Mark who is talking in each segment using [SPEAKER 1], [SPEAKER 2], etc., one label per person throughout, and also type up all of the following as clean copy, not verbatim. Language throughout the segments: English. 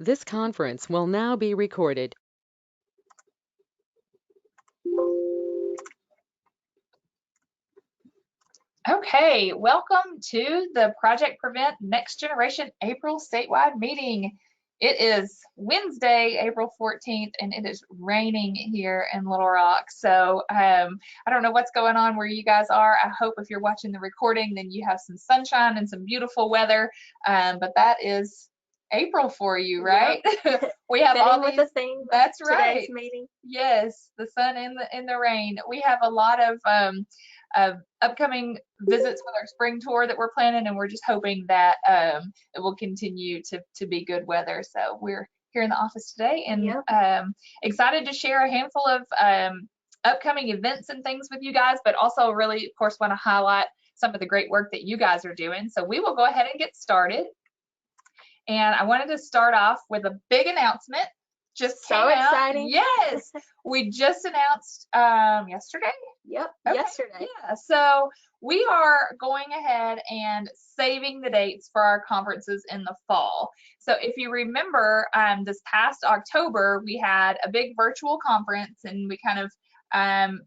[SPEAKER 1] This conference will now be recorded.
[SPEAKER 2] Okay, welcome to the Project Prevent Next Generation April statewide meeting. It is Wednesday, April 14th, and it is raining here in Little Rock. So I don't know what's going on where you guys are. I hope if you're watching the recording, then you have some sunshine and some beautiful weather. But that is April for you, right?
[SPEAKER 3] Yep.
[SPEAKER 2] We have all these.
[SPEAKER 3] With the theme.
[SPEAKER 2] That's
[SPEAKER 3] of
[SPEAKER 2] right.
[SPEAKER 3] Today's meeting.
[SPEAKER 2] Yes, the sun and the rain. We have a lot of upcoming visits with our spring tour that we're planning, and we're just hoping that it will continue to be good weather. So we're here in the office today and
[SPEAKER 3] Yep.
[SPEAKER 2] Excited to share a handful of upcoming events and things with you guys, but also really, of course, want to highlight some of the great work that you guys are doing. So we will go ahead and get started. And I wanted to start off with a big announcement. Just
[SPEAKER 3] So
[SPEAKER 2] came out.
[SPEAKER 3] exciting.
[SPEAKER 2] Yes, we just announced yesterday.
[SPEAKER 3] Yep,
[SPEAKER 2] Okay.
[SPEAKER 3] yesterday.
[SPEAKER 2] Yeah, so we are going ahead and saving the dates for our conferences in the fall. So if you remember, this past October, we had a big virtual conference, and we kind of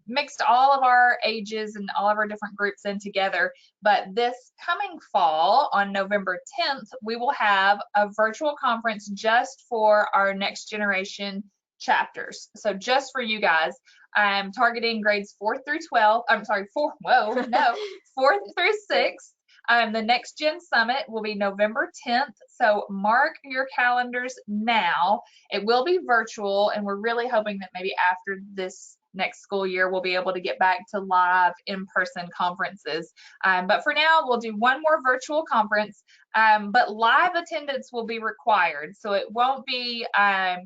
[SPEAKER 2] mixed all of our ages and all of our different groups in together. But this coming fall, on November 10th, we will have a virtual conference just for our next generation chapters. So just for you guys. I'm targeting grades 4 through 12. I'm sorry, 4 through 6. The Next Gen Summit will be November 10th. So mark your calendars now. It will be virtual, and we're really hoping that maybe after this next school year, we'll be able to get back to live in-person conferences. But for now, we'll do one more virtual conference, but live attendance will be required. So it won't be, a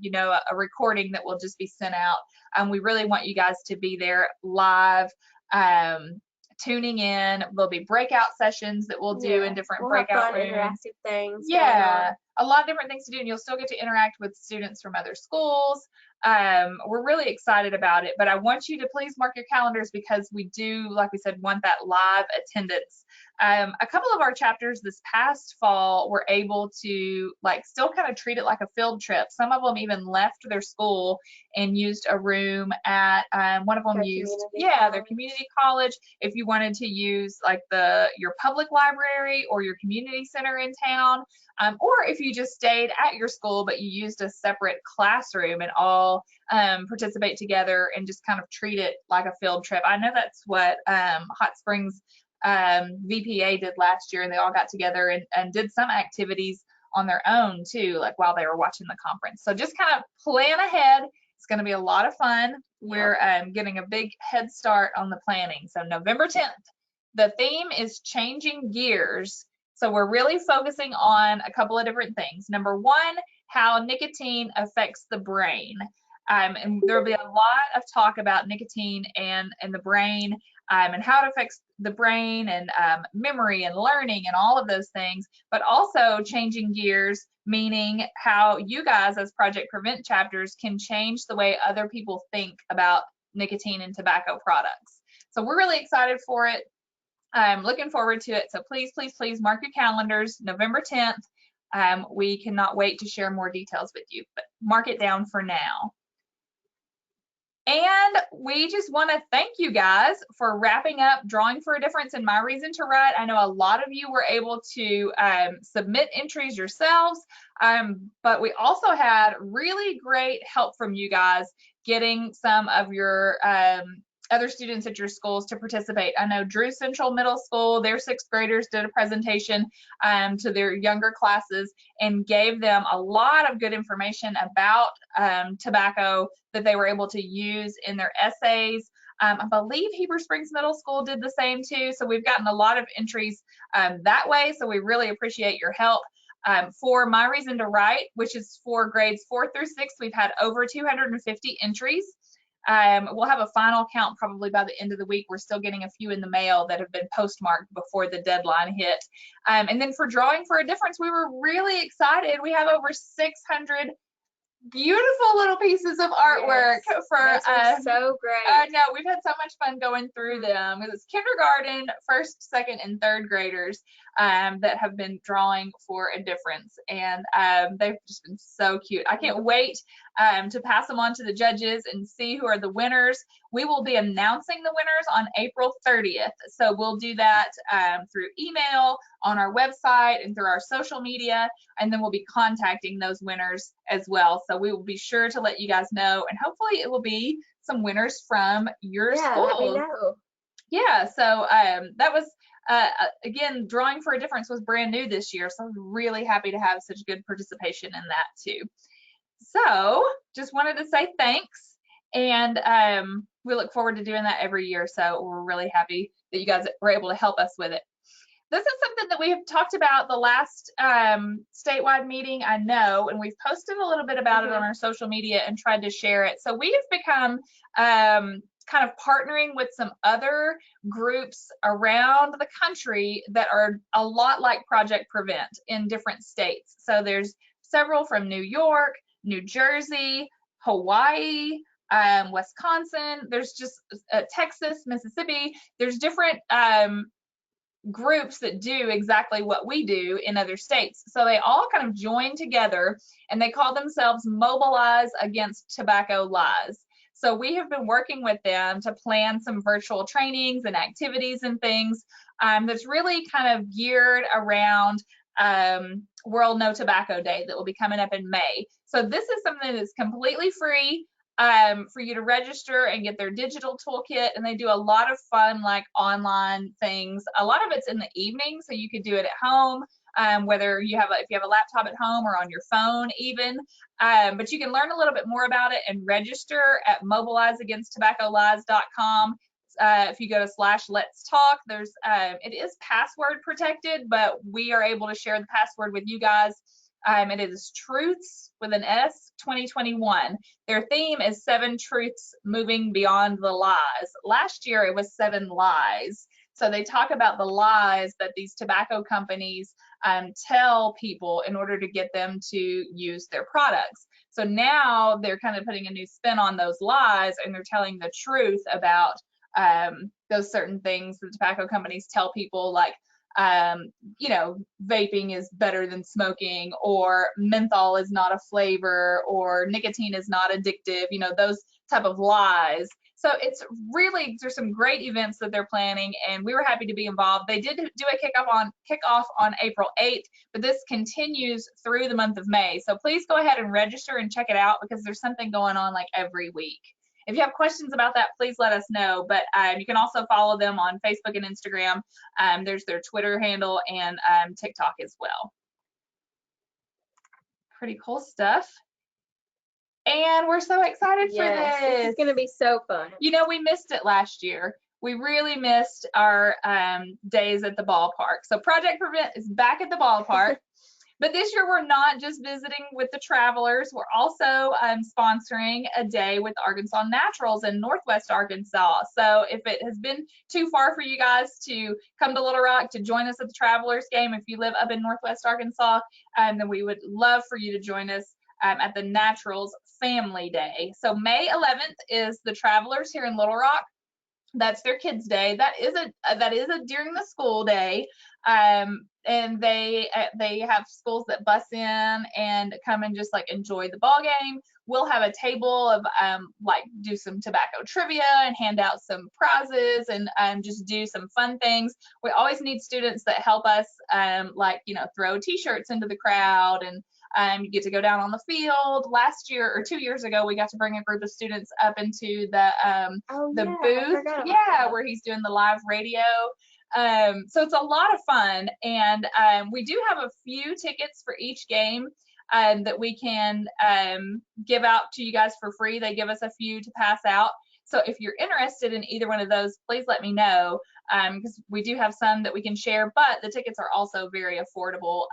[SPEAKER 2] recording that will just be sent out. We really want you guys to be there live, tuning in. There'll be breakout sessions that we'll do in different breakout rooms.
[SPEAKER 3] Interactive things.
[SPEAKER 2] Yeah, a lot of different things to do, and you'll still get to interact with students from other schools. We're really excited about it, but I want you to please mark your calendars because we do, like we said, want that live attendance. A couple of our chapters this past fall were able to still kind of treat it like a field trip. Some of them even left their school and used a room at one of them their community college. If you wanted to use your public library or your community center in town, or if you just stayed at your school but you used a separate classroom and all participate together and just kind of treat it like a field trip. I know that's what Hot Springs VPA did last year, and they all got together and did some activities on their own too, like while they were watching the conference. So just kind of plan ahead. It's going to be a lot of fun. We're getting a big head start on the planning. So November 10th, the theme is changing gears. So we're really focusing on a couple of different things. Number one, how nicotine affects the brain. And there'll be a lot of talk about nicotine and the brain, and how it affects the brain and memory and learning and all of those things, but also changing gears, meaning how you guys as Project Prevent chapters can change the way other people think about nicotine and tobacco products. So we're really excited for it. I'm looking forward to it. So please, please, please mark your calendars, November 10th. We cannot wait to share more details with you, but mark it down for now. And we just want to thank you guys for wrapping up Drawing for a Difference in My Reason to Write. I know a lot of you were able to submit entries yourselves, but we also had really great help from you guys getting some of your other students at your schools to participate. I know Drew Central Middle School, their 6th graders did a presentation to their younger classes and gave them a lot of good information about tobacco that they were able to use in their essays. I believe Heber Springs Middle School did the same too. So we've gotten a lot of entries that way. So we really appreciate your help. For My Reason to Write, which is for grades 4 through 6, we've had over 250 entries. We'll have a final count probably by the end of the week. We're still getting a few in the mail that have been postmarked before the deadline hit. And then for Drawing for a Difference, we were really excited. We have over 600 beautiful little pieces of artwork.
[SPEAKER 3] Yes, so great.
[SPEAKER 2] I know, we've had so much fun going through them. It's kindergarten, 1st, 2nd, and 3rd graders. that have been drawing for a difference, and they've just been so cute. I can't wait to pass them on to the judges and see who are the winners. We will be announcing the winners on April 30th. So we'll do that through email, on our website, and through our social media. And then we'll be contacting those winners as well. So we will be sure to let you guys know. And hopefully it will be some winners from your schools.
[SPEAKER 3] Let me know.
[SPEAKER 2] Yeah, so that was, again, Drawing for a Difference was brand new this year. So I'm really happy to have such good participation in that too. So just wanted to say thanks. And we look forward to doing that every year. So we're really happy that you guys were able to help us with it. This is something that we have talked about the last statewide meeting, I know, and we've posted a little bit about it on our social media and tried to share it. So we have become kind of partnering with some other groups around the country that are a lot like Project Prevent in different states. So there's several from New York, New Jersey, Hawaii, Wisconsin, there's just Texas, Mississippi. There's different groups that do exactly what we do in other states. So they all kind of join together and they call themselves Mobilize Against Tobacco Lies. So we have been working with them to plan some virtual trainings and activities and things that's really kind of geared around World No Tobacco Day that will be coming up in May. So this is something that's completely free for you to register and get their digital toolkit, and they do a lot of fun like online things. A lot of it's in the evening, so you could do it at home, whether you have if you have a laptop at home or on your phone even. But you can learn a little bit more about it and register at mobilizeagainsttobaccolies.com. If you go to /Let's Talk, there's it is password protected, but we are able to share the password with you guys. It is Truths with an S 2021. Their theme is 7 Truths Moving Beyond the Lies. Last year it was 7 Lies. So they talk about the lies that these tobacco companies tell people in order to get them to use their products. So now they're kind of putting a new spin on those lies, and they're telling the truth about those certain things the tobacco companies tell people, like vaping is better than smoking, or menthol is not a flavor, or nicotine is not addictive, those type of lies. So it's really, there's some great events that they're planning, and we were happy to be involved. They did do a kickoff on April 8th, but this continues through the month of May. So please go ahead and register and check it out, because there's something going on like every week. If you have questions about that, please let us know. But you can also follow them on Facebook and Instagram. There's their Twitter handle and TikTok as well. Pretty cool stuff. And we're so excited for this.
[SPEAKER 3] This is going to be so fun.
[SPEAKER 2] We missed it last year. We really missed our days at the ballpark. So Project Prevent is back at the ballpark. But this year, we're not just visiting with the travelers. We're also sponsoring a day with Arkansas Naturals in Northwest Arkansas. So if it has been too far for you guys to come to Little Rock to join us at the Travelers game, if you live up in Northwest Arkansas, then we would love for you to join us at the Naturals Family Day. So May 11th is the Travelers here in Little Rock. That's their kids' day. That is a during the school day, and they have schools that bus in and come and just like enjoy the ball game. We'll have a table of do some tobacco trivia and hand out some prizes and just do some fun things. We always need students that help us throw t-shirts into the crowd, and you get to go down on the field. Last year or 2 years ago, we got to bring a group of students up into the booth, where he's doing the live radio. So it's a lot of fun, and we do have a few tickets for each game that we can give out to you guys for free. They give us a few to pass out. So if you're interested in either one of those, please let me know, because we do have some that we can share, but the tickets are also very affordable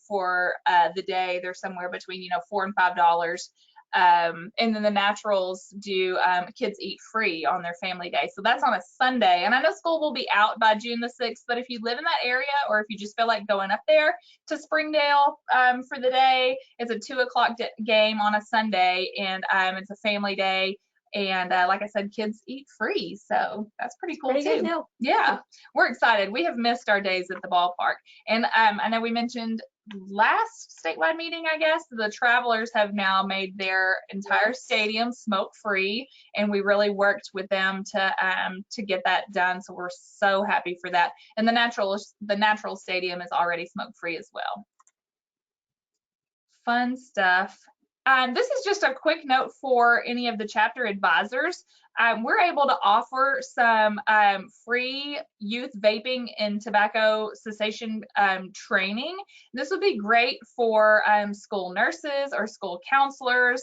[SPEAKER 2] for the day. They're somewhere between $4 and $5. And then the Naturals do Kids Eat Free on their Family Day. So that's on a Sunday. And I know school will be out by June the 6th, but if you live in that area, or if you just feel like going up there to Springdale for the day, it's a 2 o'clock game on a Sunday, and it's a family day. And like I said, kids eat free, so that's pretty cool
[SPEAKER 3] Pretty
[SPEAKER 2] too.
[SPEAKER 3] good deal.
[SPEAKER 2] Yeah, we're excited. We have missed our days at the ballpark. And I know we mentioned last statewide meeting, I guess, the Travelers have now made their entire stadium smoke-free, and we really worked with them to get that done. So we're so happy for that. And the natural stadium is already smoke-free as well. Fun stuff. This is just a quick note for any of the chapter advisors. We're able to offer some free youth vaping and tobacco cessation training. This would be great for school nurses or school counselors,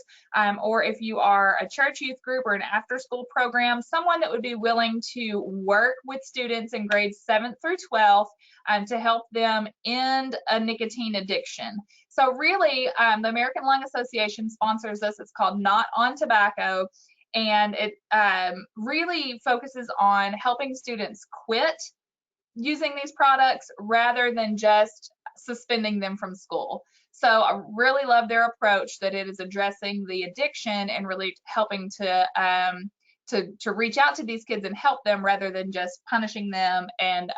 [SPEAKER 2] or if you are a church youth group or an after-school program, someone that would be willing to work with students in grades 7th through 12th to help them end a nicotine addiction. So really, the American Lung Association sponsors this. It's called Not on Tobacco, and it really focuses on helping students quit using these products rather than just suspending them from school. So I really love their approach, that it is addressing the addiction and really helping to reach out to these kids and help them rather than just punishing them and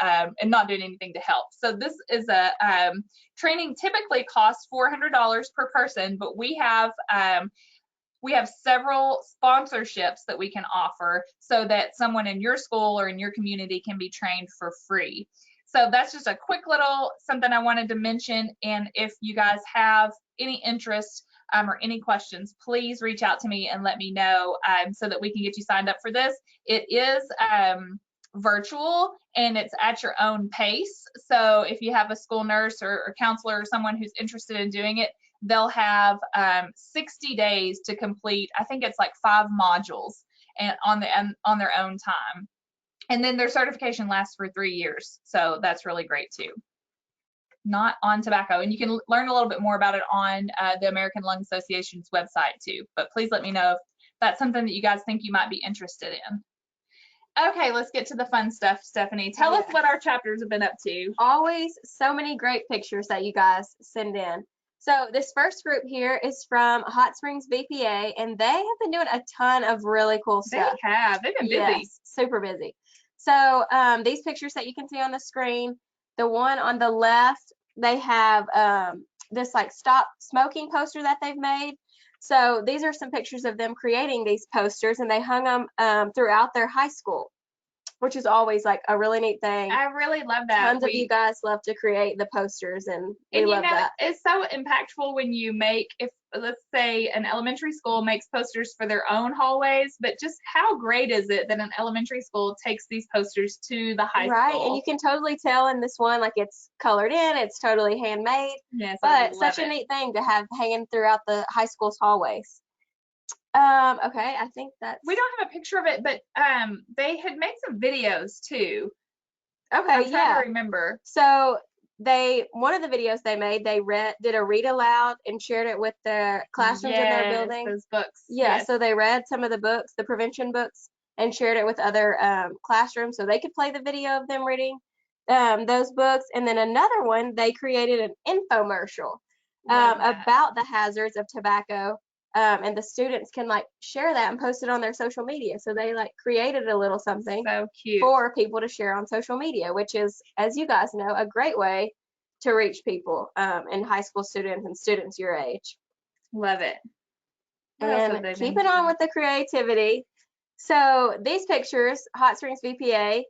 [SPEAKER 2] not doing anything to help. So this is a training typically costs $400 per person, but we have several sponsorships that we can offer so that someone in your school or in your community can be trained for free. So that's just a quick little something I wanted to mention. And if you guys have any interest or any questions, please reach out to me and let me know so that we can get you signed up for this. It is virtual and it's at your own pace. So if you have a school nurse or counselor or someone who's interested in doing it, they'll have 60 days to complete. I think it's like 5 modules and on their own time. And then their certification lasts for 3 years. So that's really great too. Not on Tobacco. And you can learn a little bit more about it on the American Lung Association's website too. But please let me know if that's something that you guys think you might be interested in. Okay, let's get to the fun stuff, Stephanie. Tell us what our chapters have been up to.
[SPEAKER 3] Always so many great pictures that you guys send in. So this first group here is from Hot Springs VPA, and they have been doing a ton of really cool stuff.
[SPEAKER 2] They have. They've been busy.
[SPEAKER 3] Yes, super busy. So these pictures that you can see on the screen, the one on the left, they have this like stop smoking poster that they've made. So these are some pictures of them creating these posters, and they hung them throughout their high school, which is always like a really neat thing.
[SPEAKER 2] I really love that.
[SPEAKER 3] Tons of you guys love to create the posters, and we love that.
[SPEAKER 2] It's so impactful when you make, if let's say an elementary school makes posters for their own hallways, but just how great is it that an elementary school takes these posters to the high school?
[SPEAKER 3] Right, and you can totally tell in this one, like it's colored in, it's totally handmade.
[SPEAKER 2] Yes,
[SPEAKER 3] but such a neat thing to have hanging throughout the high school's hallways. Okay, I think that's.
[SPEAKER 2] We don't have a picture of it, but they had made some videos too.
[SPEAKER 3] Okay,
[SPEAKER 2] I'm trying to remember.
[SPEAKER 3] So one of the videos they made, they did a read aloud and shared it with their classrooms in their building.
[SPEAKER 2] Those books.
[SPEAKER 3] Yeah, so they read some of the books, the prevention books, and shared it with other classrooms so they could play the video of them reading those books. And then another one, they created an infomercial about the hazards of tobacco. And the students can like share that and post it on their social media. So they like created a little something
[SPEAKER 2] so cute
[SPEAKER 3] for people to share on social media, which is, as you guys know, a great way to reach people and high school students and students your age.
[SPEAKER 2] Love it.
[SPEAKER 3] And keeping on with the creativity. So these pictures, Hot Springs VPA,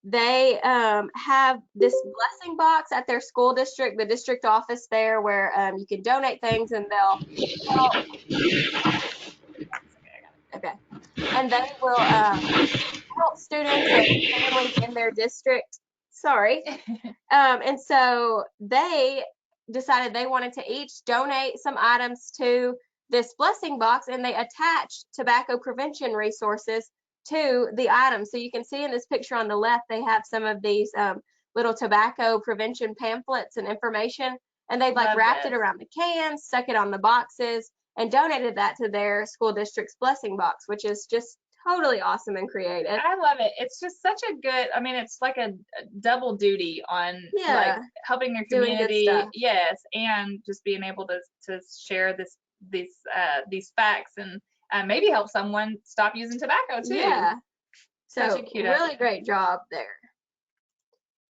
[SPEAKER 3] they have this blessing box at their school district, the district office there, where you can donate things and they'll help. Okay. And they will help students and families in their district. Sorry. And so they decided they wanted to each donate some items to this blessing box, and they attached tobacco prevention resources to the items. So you can see in this picture on the left, they have some of these little tobacco prevention pamphlets and information, and they've like wrapped it around the cans, stuck it on the boxes, and donated that to their school district's blessing box, which is just totally awesome and creative.
[SPEAKER 2] I love it. It's just such a good, I mean, it's like a double duty on like helping your community. Yes, and just being able to share these facts. And maybe help someone stop using tobacco too.
[SPEAKER 3] Yeah. So
[SPEAKER 2] Such a cute
[SPEAKER 3] really
[SPEAKER 2] idea.
[SPEAKER 3] great job there.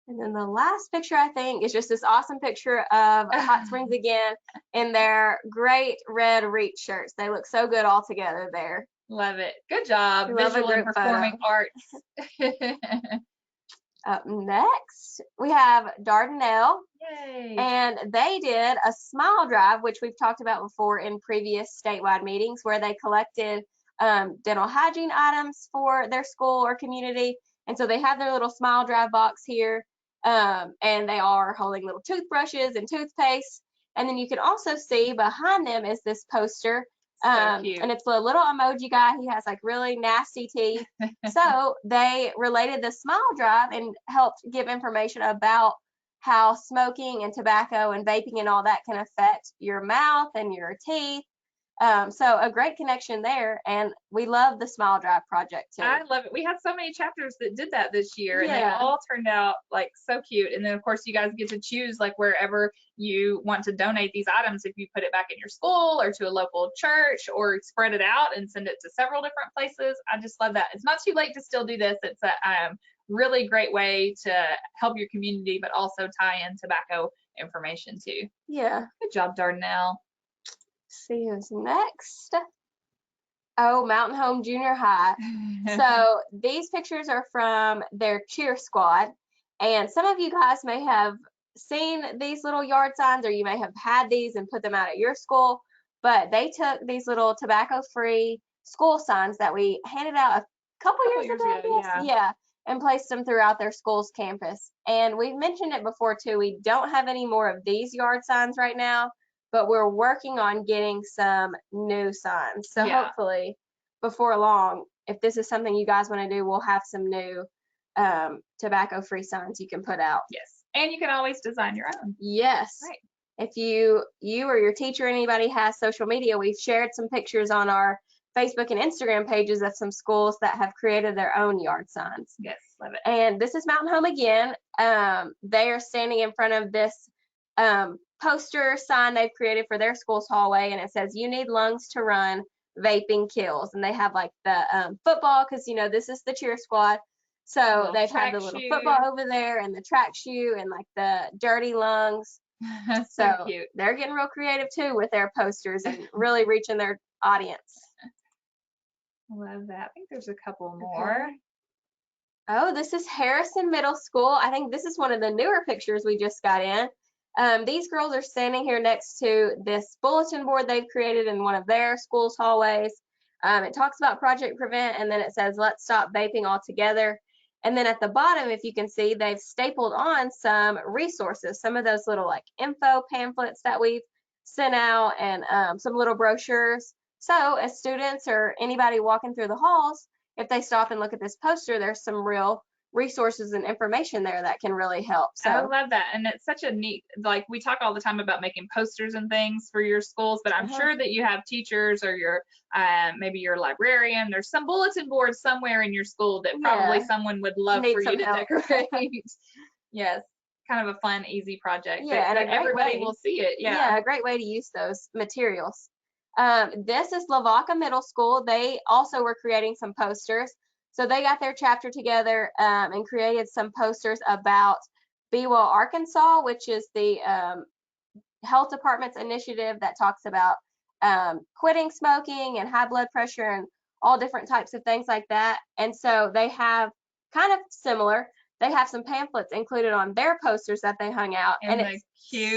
[SPEAKER 3] And then the last picture, I think, is just this awesome picture of Hot Springs again in their great red Reach shirts. They look so good all together there.
[SPEAKER 2] Love it. Good job.
[SPEAKER 3] Love a
[SPEAKER 2] Visual and
[SPEAKER 3] group
[SPEAKER 2] performing arts.
[SPEAKER 3] Up next, we have Darnell.
[SPEAKER 2] Yay.
[SPEAKER 3] And they did a smile drive, which we've talked about before in previous statewide meetings, where they collected dental hygiene items for their school or community. And so they have their little smile drive box here, and they are holding little toothbrushes and toothpaste. And then you can also see behind them is this poster.
[SPEAKER 2] So cute.
[SPEAKER 3] And it's a little emoji guy. He has like really nasty teeth. So they related the smile drive and helped give information about how smoking and tobacco and vaping and all that can affect your mouth and your teeth. So a great connection there, and we love the Smile Drive project too.
[SPEAKER 2] I love it. We had so many chapters that did that this year, and they
[SPEAKER 3] Yeah.
[SPEAKER 2] all turned out like so cute. And then of course you guys get to choose like wherever you want to donate these items, if you put it back in your school or to a local church or spread it out and send it to several different places. I just love that. It's not too late to still do this. It's a really great way to help your community, but also tie in tobacco information too.
[SPEAKER 3] Yeah.
[SPEAKER 2] Good job, Darnell.
[SPEAKER 3] See who's next. Oh, Mountain Home Junior High. So these pictures are from their cheer squad, and some of you guys may have seen these little yard signs, or you may have had these and put them out at your school, but they took these little tobacco-free school signs that we handed out a couple years ago, yeah, and placed them throughout their school's campus. And we've mentioned it before too, we don't have any more of these yard signs right now, but we're working on getting some new signs. So hopefully before long, if this is something you guys want to do, we'll have some new tobacco-free signs you can put out.
[SPEAKER 2] Yes, and you can always design your own.
[SPEAKER 3] Yes.
[SPEAKER 2] Right.
[SPEAKER 3] If you or your teacher, anybody has social media, we've shared some pictures on our Facebook and Instagram pages of some schools that have created their own yard signs.
[SPEAKER 2] Yes, love it.
[SPEAKER 3] And this is Mountain Home again. They are standing in front of this poster sign they've created for their school's hallway, and it says, "You need lungs to run, vaping kills." And they have like the football, because you know this is the cheer squad, so they've had the little football over there and the track shoe and like the dirty lungs.
[SPEAKER 2] So cute.
[SPEAKER 3] They're getting real creative too with their posters and really reaching their audience.
[SPEAKER 2] Love that. I think there's a couple more.
[SPEAKER 3] Okay. Oh, this is Harrison Middle School. I think this is one of the newer pictures we just got in. These girls are standing here next to this bulletin board they've created in one of their school's hallways. It talks about Project Prevent, and then it says, "Let's stop vaping altogether." And then at the bottom, if you can see, they've stapled on some resources, some of those little like info pamphlets that we've sent out, and some little brochures. So as students or anybody walking through the halls, if they stop and look at this poster, there's some real resources and information there that can really help. So
[SPEAKER 2] I love that. And it's such a neat, like we talk all the time about making posters and things for your schools, but I'm sure that you have teachers or your maybe your librarian. There's some bulletin boards somewhere in your school that probably someone would love for you to decorate. Yes, kind of a fun, easy project.
[SPEAKER 3] Yeah,
[SPEAKER 2] that
[SPEAKER 3] and
[SPEAKER 2] everybody will see it.
[SPEAKER 3] Yeah, a great way to use those materials. This is Lavaca Middle School. They also were creating some posters. So they got their chapter together and created some posters about Be Well Arkansas, which is the health department's initiative that talks about quitting smoking and high blood pressure and all different types of things like that. And so they have kind of similar. They have some pamphlets included on their posters that they hung out, and it's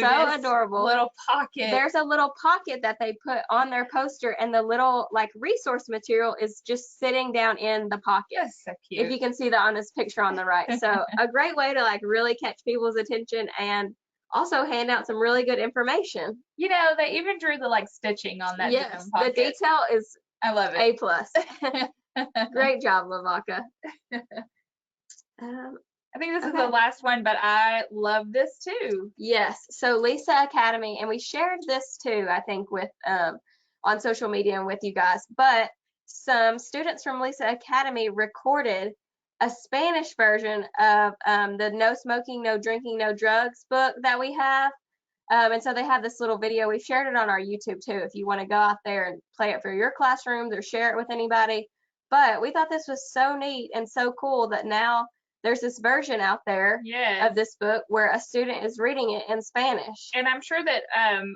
[SPEAKER 3] so adorable.
[SPEAKER 2] Little pocket.
[SPEAKER 3] There's a little pocket that they put on their poster, and the little like resource material is just sitting down in the pocket.
[SPEAKER 2] That's so cute.
[SPEAKER 3] If you can see that on this picture on the right. So a great way to like really catch people's attention and also hand out some really good information.
[SPEAKER 2] You know, they even drew the like stitching on that.
[SPEAKER 3] Yes, the detail is
[SPEAKER 2] I love it.
[SPEAKER 3] A+. Great job, Lavaca.
[SPEAKER 2] I think this is the last one, but I love this too.
[SPEAKER 3] Yes. So Lisa Academy, and we shared this too, I think, with on social media and with you guys. But some students from Lisa Academy recorded a Spanish version of the No Smoking, No Drinking, No Drugs book that we have. And so they have this little video. We've shared it on our YouTube too, if you want to go out there and play it for your classrooms or share it with anybody. But we thought this was so neat and so cool that now there's this version out there
[SPEAKER 2] Yes.
[SPEAKER 3] of this book where a student is reading it in Spanish.
[SPEAKER 2] And I'm sure that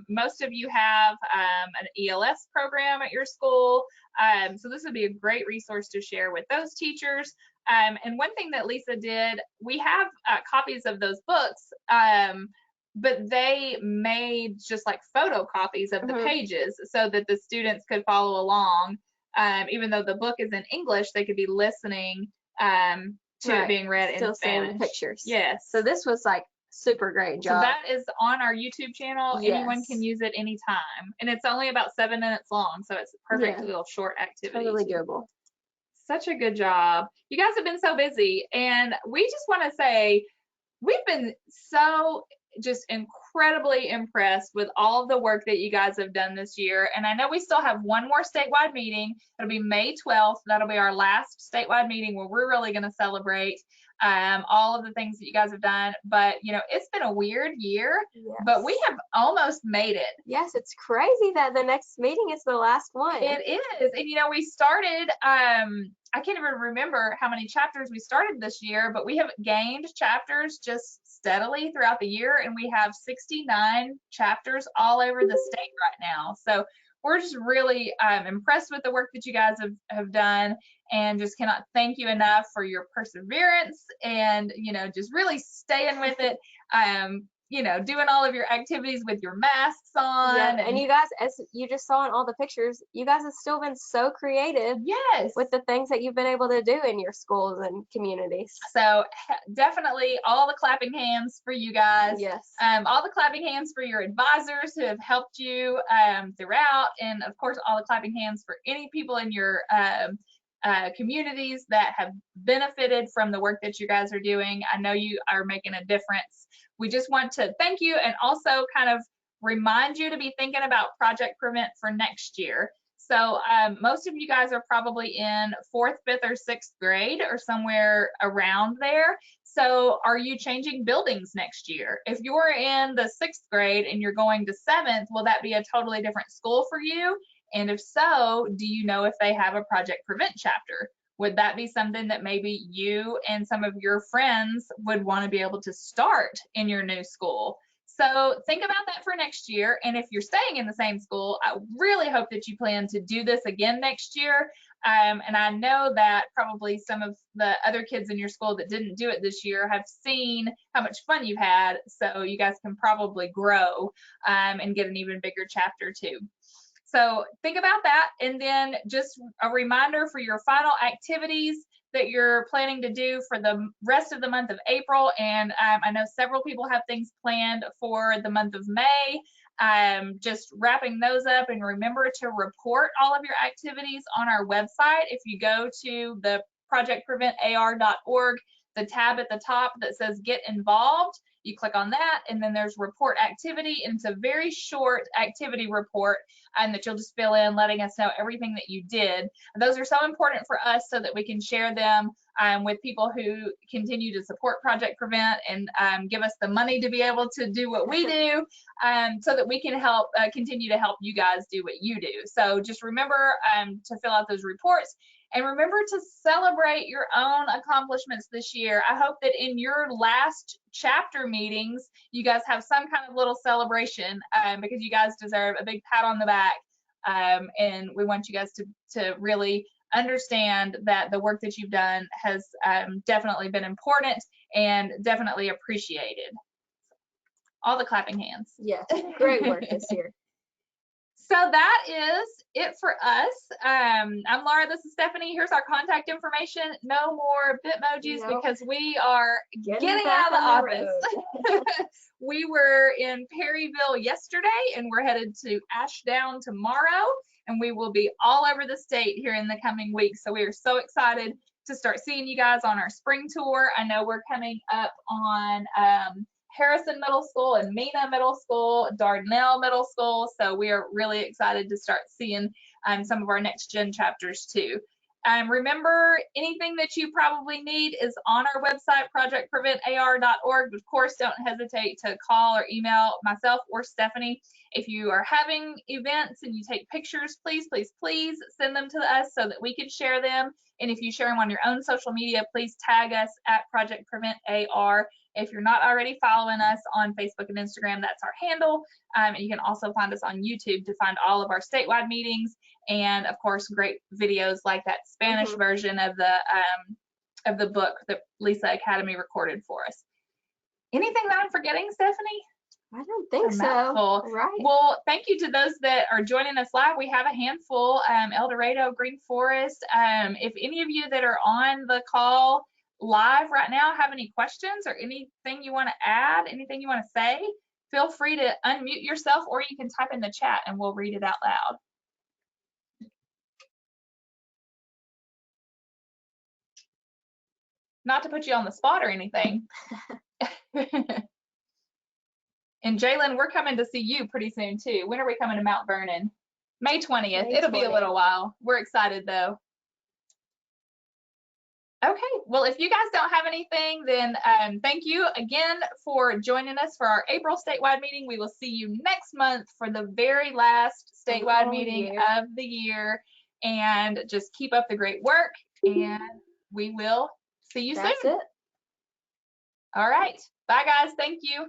[SPEAKER 2] most of you have an ELS program at your school. So this would be a great resource to share with those teachers. And one thing that Lisa did, we have copies of those books, but they made just like photocopies of the pages so that the students could follow along. Even though the book is in English, they could be listening to it being read in Spanish.
[SPEAKER 3] Seeing the pictures.
[SPEAKER 2] Yes.
[SPEAKER 3] So this was like super great job.
[SPEAKER 2] So that is on our YouTube channel.
[SPEAKER 3] Yes.
[SPEAKER 2] Anyone can use it anytime. And it's only about 7 minutes long, so it's a perfect little short activity.
[SPEAKER 3] Totally doable.
[SPEAKER 2] Such a good job. You guys have been so busy, and we just want to say we've been so just incredibly impressed with all of the work that you guys have done this year. And I know we still have one more statewide meeting. It'll be May 12th. That'll be our last statewide meeting where we're really going to celebrate all of the things that you guys have done. But you know, it's been a weird year, but we have almost made it.
[SPEAKER 3] Yes, it's crazy that the next meeting is the last one.
[SPEAKER 2] It is. And you know, we started I can't even remember how many chapters we started this year, but we have gained chapters just steadily throughout the year, and we have 69 chapters all over the state right now. So we're just really impressed with the work that you guys have done, and just cannot thank you enough for your perseverance and, you know, just really staying with it. You know, doing all of your activities with your masks on.
[SPEAKER 3] Yeah, and you guys, as you just saw in all the pictures, you guys have still been so creative.
[SPEAKER 2] Yes.
[SPEAKER 3] With the things that you've been able to do in your schools and communities.
[SPEAKER 2] So definitely all the clapping hands for you guys.
[SPEAKER 3] Yes.
[SPEAKER 2] All the clapping hands for your advisors who have helped you throughout, and of course all the clapping hands for any people in your communities that have benefited from the work that you guys are doing. I know you are making a difference. We just want to thank you, and also kind of remind you to be thinking about Project Prevent for next year. So most of you guys are probably in 4th, 5th, or 6th grade, or somewhere around there. So are you changing buildings next year? If you're in the 6th grade and you're going to 7th, will that be a totally different school for you? And if so, do you know if they have a Project Prevent chapter? Would that be something that maybe you and some of your friends would want to be able to start in your new school? So think about that for next year. And if you're staying in the same school, I really hope that you plan to do this again next year. And I know that probably some of the other kids in your school that didn't do it this year have seen how much fun you've had. So you guys can probably grow and get an even bigger chapter too. So think about that, and then just a reminder for your final activities that you're planning to do for the rest of the month of April. And I know several people have things planned for the month of May. Just wrapping those up, and remember to report all of your activities on our website. If you go to the projectpreventar.org, the tab at the top that says Get Involved, you click on that, and then there's Report Activity, and it's a very short activity report that you'll just fill in, letting us know everything that you did. And those are so important for us so that we can share them with people who continue to support Project Prevent and give us the money to be able to do what we do, so that we can help continue to help you guys do what you do. So just remember to fill out those reports. And remember to celebrate your own accomplishments this year. I hope that in your last chapter meetings, you guys have some kind of little celebration, because you guys deserve a big pat on the back. And we want you guys to really understand that the work that you've done has definitely been important and definitely appreciated. All the clapping hands.
[SPEAKER 3] Yes, great work this year.
[SPEAKER 2] So that is it for us. I'm Laura, this is Stephanie. Here's our contact information. No more Bitmojis, because we are getting out of the office. We were in Perryville yesterday, and we're headed to Ashdown tomorrow, and we will be all over the state here in the coming weeks. So we are so excited to start seeing you guys on our spring tour. I know we're coming up on Harrison Middle School and Mena Middle School, Darnell Middle School. So we are really excited to start seeing some of our next gen chapters too. Remember, anything that you probably need is on our website, projectpreventar.org. Of course, don't hesitate to call or email myself or Stephanie. If you are having events and you take pictures, please, please, please send them to us so that we can share them. And if you share them on your own social media, please tag us at Project Prevent AR. If you're not already following us on Facebook and Instagram, that's our handle. And you can also find us on YouTube to find all of our statewide meetings, and of course, great videos like that Spanish version of the book that Lisa Academy recorded for us. Anything that I'm forgetting, Stephanie?
[SPEAKER 3] I don't think so. Right.
[SPEAKER 2] Well, thank you to those that are joining us live. We have a handful, El Dorado, Green Forest. If any of you that are on the call live right now have any questions or anything you want to add, anything you want to say, feel free to unmute yourself, or you can type in the chat and we'll read it out loud. Not to put you on the spot or anything. And Jalen, we're coming to see you pretty soon too. When are we coming to Mount Vernon? May 20th. It'll be a little while. We're excited though. Okay, well, if you guys don't have anything, then thank you again for joining us for our April statewide meeting. We will see you next month for the very last statewide meeting of the year. And just keep up the great work, and we will see you soon.
[SPEAKER 3] That's it.
[SPEAKER 2] All right. Bye, guys. Thank you.